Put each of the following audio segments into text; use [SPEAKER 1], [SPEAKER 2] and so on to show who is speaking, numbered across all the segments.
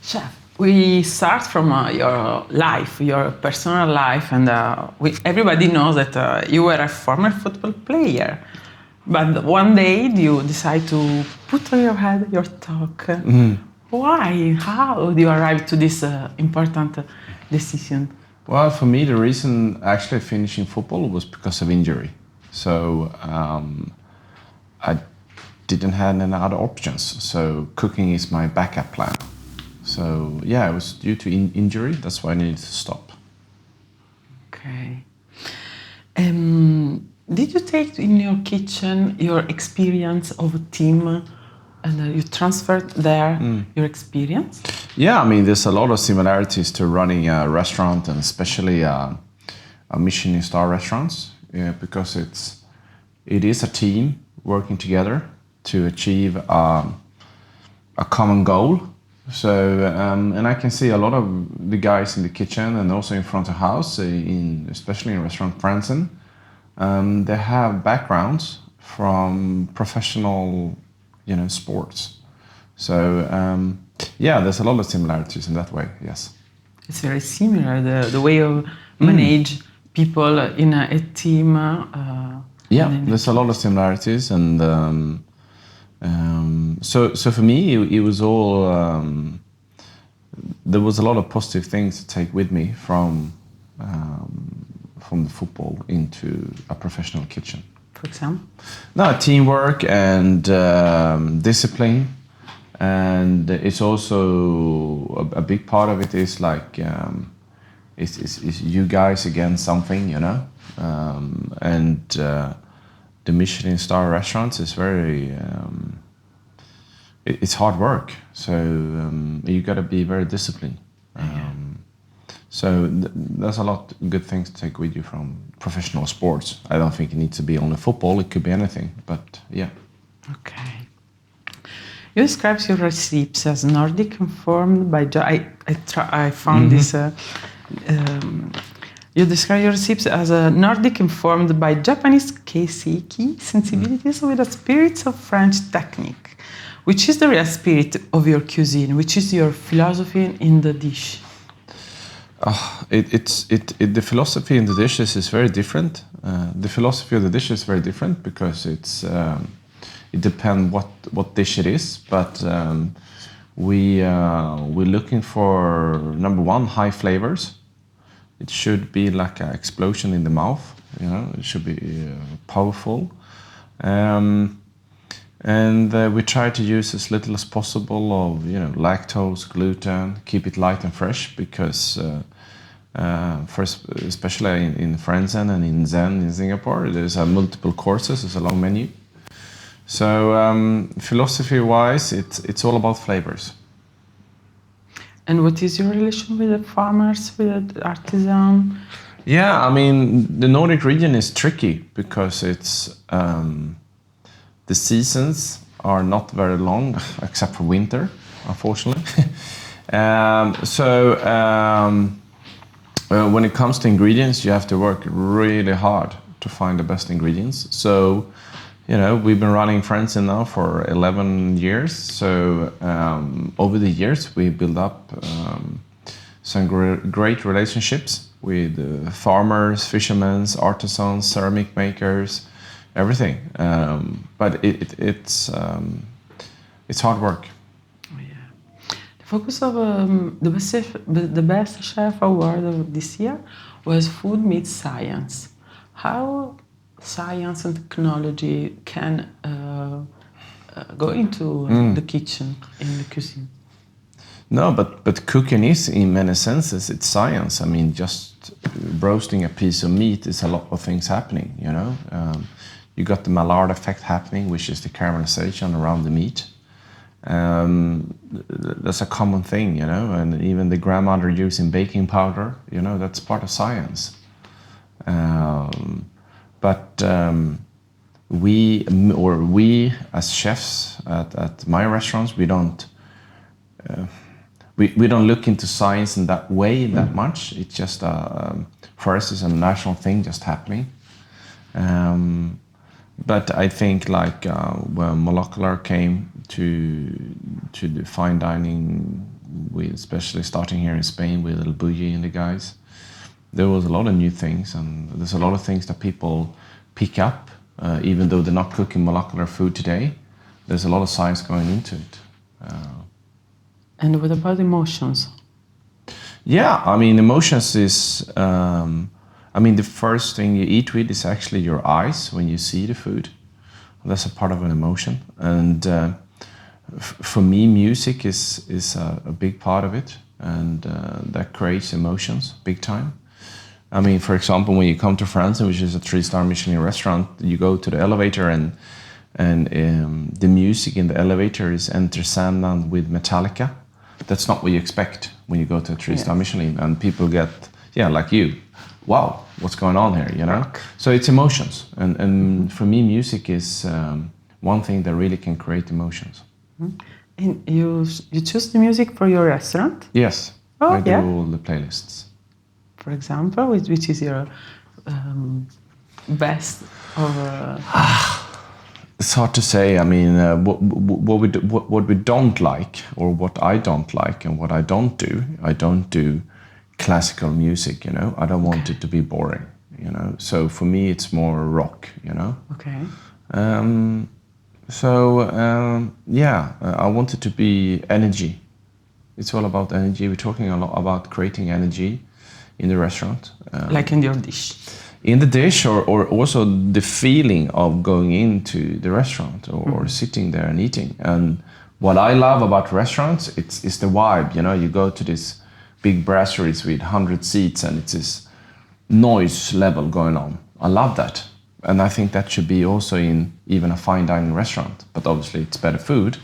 [SPEAKER 1] Chef, we start from your life, your personal life, and everybody knows that you were a former football player. But one day you decide to put on your head your talk. Why? How do you arrive to this important decision?
[SPEAKER 2] Well, for me, the reason actually finishing football was because of injury. So I didn't have any other options. So cooking is my backup plan. So yeah, it was due to injury. That's why I needed to stop.
[SPEAKER 1] Okay. Did you take in your kitchen your experience of a team and you transferred there your experience?
[SPEAKER 2] Yeah, I mean, there's a lot of similarities to running a restaurant and especially a Michelin star restaurants, because it is a team working together to achieve a common goal. So, and I can see a lot of the guys in the kitchen and also in front of house, especially in restaurant Frantzén, they have backgrounds from professional, sports. So, yeah, there's a lot of similarities in that way, yes.
[SPEAKER 1] It's very similar, the way of manage people in a team.
[SPEAKER 2] Yeah, there's a lot of similarities, and so for me, it was all. There was a lot of positive things to take with me from the football into a professional kitchen.
[SPEAKER 1] For example?
[SPEAKER 2] No, teamwork and discipline, and it's also a big part of it is like is you guys against something, and the Michelin star restaurants is very it's hard work, so you got to be very disciplined. So there's a lot of good things to take with you from professional sports. I don't think it needs to be only football, it could be anything, but yeah.
[SPEAKER 1] Okay. You describe your recipes as Nordic informed by... I found this... you describe your recipes as a Nordic informed by Japanese keiseki sensibilities with a spirit of French technique. Which is the real spirit of your cuisine? Which is your philosophy in the dish?
[SPEAKER 2] The philosophy in the dishes is very different. The philosophy of the dish is very different because it depends what dish it is. But we're looking for, number one, high flavors. It should be like an explosion in the mouth. It should be powerful. And we try to use as little as possible of lactose, gluten, keep it light and fresh, because especially in Frantzén and in Zen in Singapore, there's multiple courses, it's a long menu. So philosophy-wise, it's all about flavors.
[SPEAKER 1] And what is your relation with the farmers, with the artisan?
[SPEAKER 2] Yeah, I mean, the Nordic region is tricky because it's the seasons are not very long, except for winter, unfortunately. When it comes to ingredients, you have to work really hard to find the best ingredients. So, we've been running Frantzén now for 11 years. So over the years, we built up some great relationships with farmers, fishermen, artisans, ceramic makers, everything. But it's hard work.
[SPEAKER 1] Oh, yeah. The focus of the best chef award of this year was food meets science. How science and technology can go into the kitchen, in the cuisine?
[SPEAKER 2] No, but cooking is, in many senses, it's science. I mean, just roasting a piece of meat is a lot of things happening, You got the Maillard effect happening, which is the caramelization around the meat. That's a common thing, and even the grandmother using baking powder, that's part of science. But we as chefs at my restaurants, we don't look into science in that way that much. It's just for us, it's a national thing just happening. But I think when molecular came to the fine dining with especially starting here in Spain with Little Bougie and the guys. There was a lot of new things, and there's a lot of things that people pick up, even though they're not cooking molecular food today. There's a lot of science going into it.
[SPEAKER 1] And what about emotions?
[SPEAKER 2] Yeah, I mean, emotions is, the first thing you eat with is actually your eyes when you see the food. That's a part of an emotion. And for me, music is a big part of it. And that creates emotions big time. I mean, for example, when you come to France, which is a 3-star Michelin restaurant, you go to the elevator and the music in the elevator is Enter Sandman with Metallica. That's not what you expect when you go to a 3-star Michelin, and people get, like you, wow, what's going on here, you know?
[SPEAKER 1] Rock.
[SPEAKER 2] So it's emotions, and for me, music is one thing that really can create emotions.
[SPEAKER 1] And you choose the music for your restaurant?
[SPEAKER 2] Yes, I do all the playlists.
[SPEAKER 1] For example, which is your best or?
[SPEAKER 2] It's hard to say. I mean, what we don't like, or what I don't like, and what I don't do classical music. You know, I don't want it to be boring. You know, so for me, it's more rock. You know.
[SPEAKER 1] Okay.
[SPEAKER 2] I want it to be energy. It's all about energy. We're talking a lot about creating energy in the restaurant.
[SPEAKER 1] Like in your dish.
[SPEAKER 2] In the dish, or also the feeling of going into the restaurant or sitting there and eating. And what I love about restaurants, it's the vibe. You know, you go to this big brasseries with 100 seats and it's this noise level going on. I love that. And I think that should be also in even a fine dining restaurant. But obviously it's better food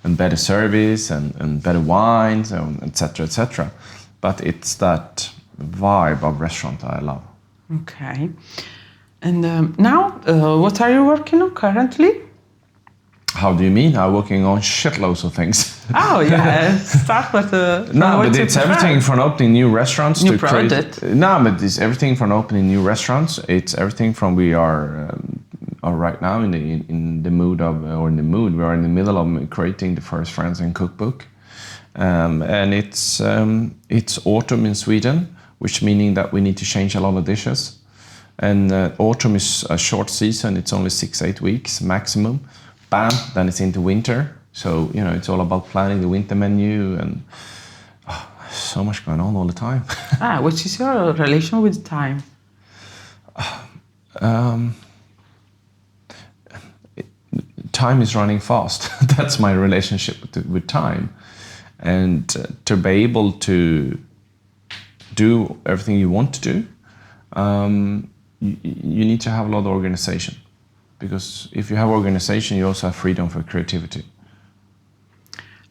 [SPEAKER 2] and better service and better wines, and et cetera, But it's that vibe of restaurant I love.
[SPEAKER 1] Okay. And now, what are you working on currently?
[SPEAKER 2] How do you mean? I'm working on shitloads of things.
[SPEAKER 1] Oh, yeah. Start with
[SPEAKER 2] No, but it's everything from opening new restaurants
[SPEAKER 1] new
[SPEAKER 2] to
[SPEAKER 1] project.
[SPEAKER 2] create. No, but it's everything from opening new restaurants. It's everything from we are right now in the mood of, or in the mood, we are in the middle of creating the first Frantzén cookbook. And it's autumn in Sweden, which meaning that we need to change a lot of dishes. And autumn is a short season. It's only 6-8 weeks maximum. Bam, then it's into winter. So, you know, it's all about planning the winter menu, and so much going on all the time.
[SPEAKER 1] Which is your relation with time?
[SPEAKER 2] Time is running fast. That's my relationship with time. And to be able to do everything you want to do, you need to have a lot of organization. Because if you have organization, you also have freedom for creativity.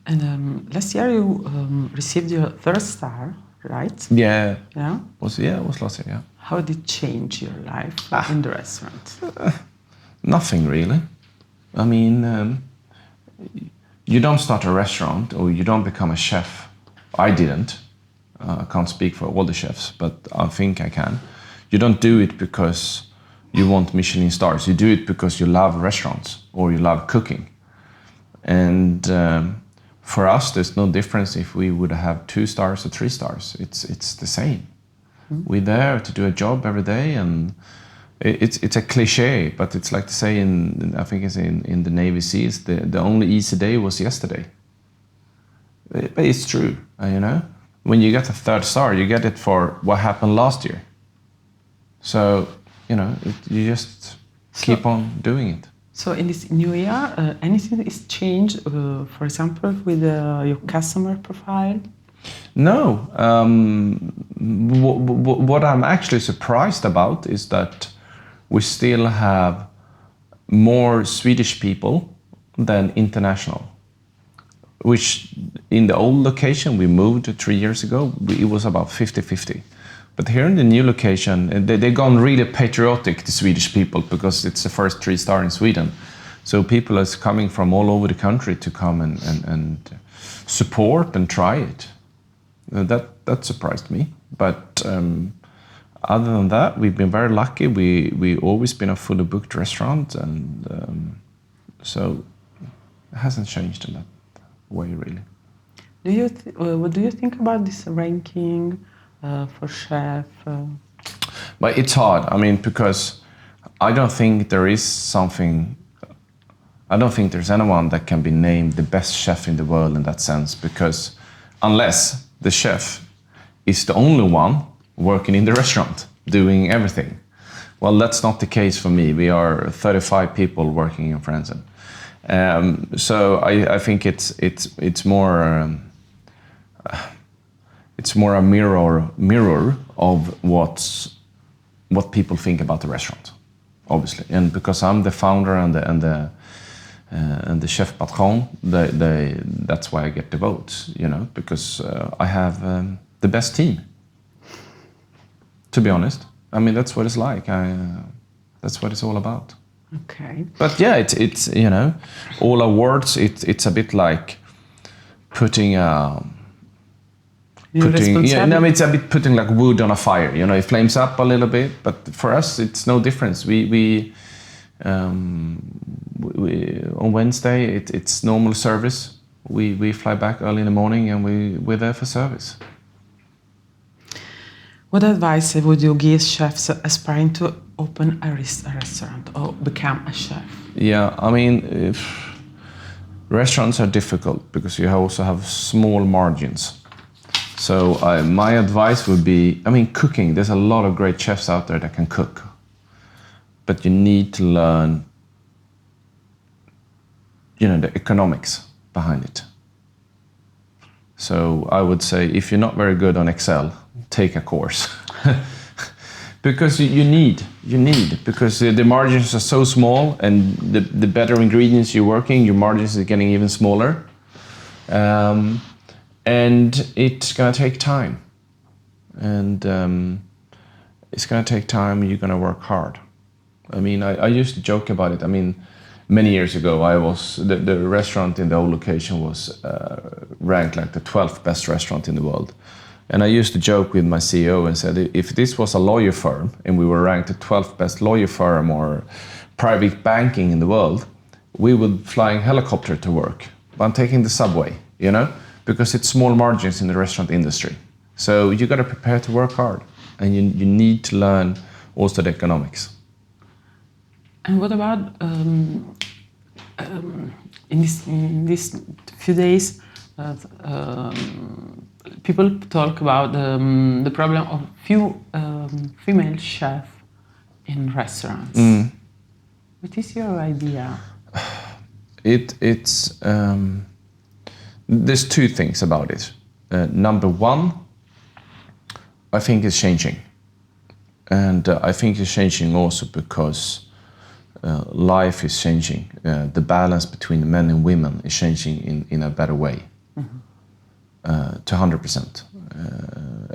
[SPEAKER 1] And last year you received your 3rd star, right?
[SPEAKER 2] Yeah.
[SPEAKER 1] Yeah?
[SPEAKER 2] It was last year, yeah.
[SPEAKER 1] How did it change your life in the restaurant?
[SPEAKER 2] Nothing really. I mean, you don't start a restaurant or you don't become a chef. I didn't. I can't speak for all the chefs, but I think I can. You don't do it because you want Michelin stars. You do it because you love restaurants or you love cooking. And for us, there's no difference if we would have 2 stars or 3 stars. It's the same. We're there to do a job every day, and it's a cliche, but it's like to say I think it's in the Navy Seals, the only easy day was yesterday. But it's true, you know. When you get a 3rd star, you get it for what happened last year. So, you know, you just keep on doing it.
[SPEAKER 1] So in this new year, anything is changed, for example, with your customer profile?
[SPEAKER 2] No. What I'm actually surprised about is that we still have more Swedish people than international. Which in the old location we moved 3 years ago, it was about 50-50. But here in the new location, they've gone really patriotic, the Swedish people, because it's the first 3-star in Sweden. So people are coming from all over the country to come and support and try it. That surprised me. But other than that, we've been very lucky. We always been a fully booked restaurant, and so it hasn't changed in that way, really.
[SPEAKER 1] What do you think about this ranking for chef?
[SPEAKER 2] But it's hard. I mean, because I don't think there is something. I don't think there's anyone that can be named the best chef in the world in that sense, because unless the chef is the only one working in the restaurant, doing everything. Well, that's not the case for me. We are 35 people working in Frantzén. So I think it's more a mirror of what people think about the restaurant, obviously. And because I'm the founder and the chef patron, that's why I get the votes, because I have the best team. To be honest, I mean that's what it's like. That's what it's all about.
[SPEAKER 1] Okay.
[SPEAKER 2] But yeah, it's all awards. It's a bit like putting it's a bit putting like wood on a fire. It flames up a little bit, but for us it's no difference. We on Wednesday it's normal service. We fly back early in the morning and we're there for service.
[SPEAKER 1] What advice would you give chefs aspiring to open a restaurant or become a chef?
[SPEAKER 2] Yeah, I mean, restaurants are difficult because you also have small margins. So my advice would be, cooking. There's a lot of great chefs out there that can cook, but you need to learn, the economics behind it. So I would say, if you're not very good on Excel, take a course. Because you need, because the margins are so small, and the better ingredients you're working, your margins are getting even smaller. And it's gonna take time. And it's gonna take time, you're gonna work hard. I used to joke about it. Many years ago, the restaurant in the old location was ranked like the 12th best restaurant in the world. And I used to joke with my CEO and said, if this was a lawyer firm and we were ranked the 12th best lawyer firm or private banking in the world, we would fly in helicopter to work. But I'm taking the subway, because it's small margins in the restaurant industry. So you got to prepare to work hard, and you need to learn also the economics.
[SPEAKER 1] And what about in these few days? People talk about the problem of few female chefs in restaurants. What is your idea?
[SPEAKER 2] There's two things about it. Number one, I think it's changing. And I think it's changing also because life is changing. The balance between men and women is changing in a better way. To 100%,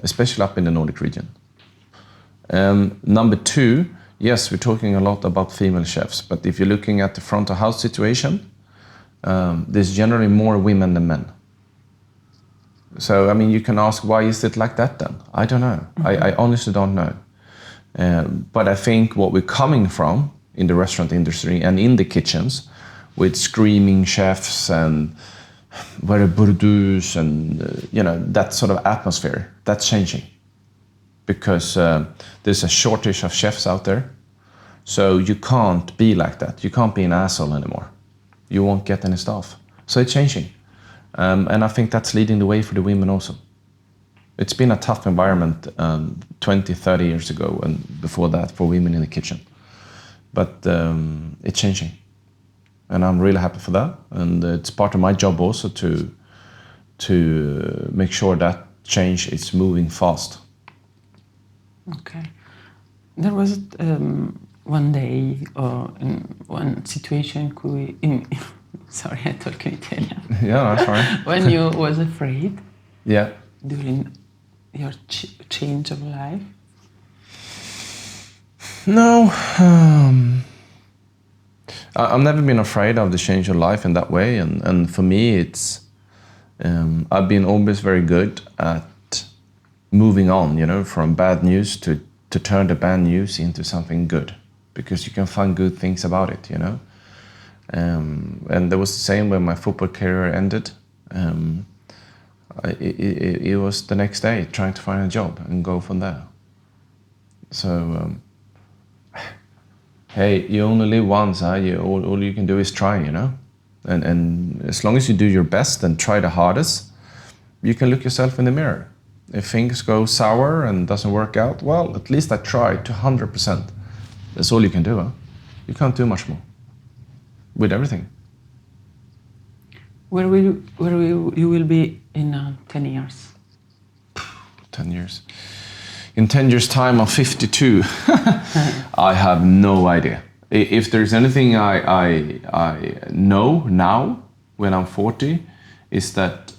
[SPEAKER 2] especially up in the Nordic region. Number two, yes, we're talking a lot about female chefs, but if you're looking at the front of house situation, there's generally more women than men. So, you can ask, why is it like that then? I don't know. I honestly don't know. But I think what we're coming from in the restaurant industry and in the kitchens with screaming chefs and very Bordeaux and that sort of atmosphere, that's changing because there's a shortage of chefs out there. So you can't be like that. You can't be an asshole anymore. You won't get any staff. So it's changing. And I think that's leading the way for the women also. It's been a tough environment 20, 30 years ago and before that for women in the kitchen. But it's changing. And I'm really happy for that. And it's part of my job also to make sure that change is moving fast.
[SPEAKER 1] Okay. There was one day or in one situation sorry, I talk in Italian.
[SPEAKER 2] Yeah, that's fine.
[SPEAKER 1] When you was afraid.
[SPEAKER 2] Yeah.
[SPEAKER 1] During your change of life.
[SPEAKER 2] No. I've never been afraid of the change of life in that way, and for me, it's I've been always very good at moving on, from bad news to turn the bad news into something good, because you can find good things about it, And there was the same when my football career ended. it was the next day trying to find a job and go from there. So, hey, you only live once, huh? All you can do is try, you know? And as long as you do your best and try the hardest, you can look yourself in the mirror. If things go sour and doesn't work out, well, at least I tried to 100%. That's all you can do, huh? You can't do much more with everything.
[SPEAKER 1] Where you will be in 10 years?
[SPEAKER 2] 10 years. In 10 years' time, I'm 52. I have no idea. If there's anything I know now, when I'm 40, is that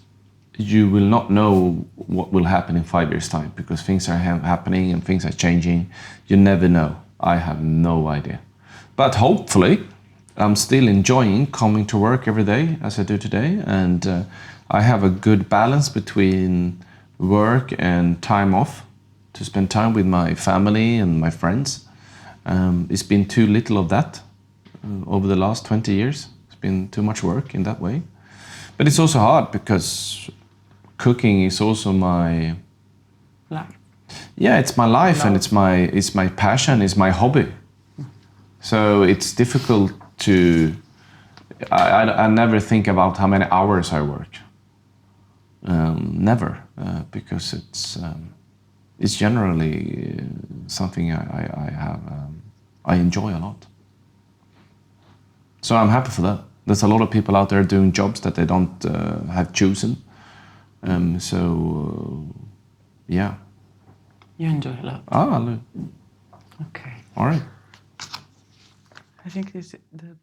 [SPEAKER 2] you will not know what will happen in 5 years' time, because things are happening and things are changing. You never know. I have no idea. But hopefully, I'm still enjoying coming to work every day as I do today, and I have a good balance between work and time off to spend time with my family and my friends. It's been too little of that over the last 20 years. It's been too much work in that way. But it's also hard because cooking is also my
[SPEAKER 1] life.
[SPEAKER 2] Yeah, it's my life, and it's my passion, it's my hobby. So it's difficult to. I never think about how many hours I work. Never, because it's generally something I have. I enjoy a lot. So I'm happy for that. There's a lot of people out there doing jobs that they don't have chosen. Yeah.
[SPEAKER 1] You enjoy a lot.
[SPEAKER 2] Ah, look.
[SPEAKER 1] Okay.
[SPEAKER 2] All right.
[SPEAKER 1] I think this the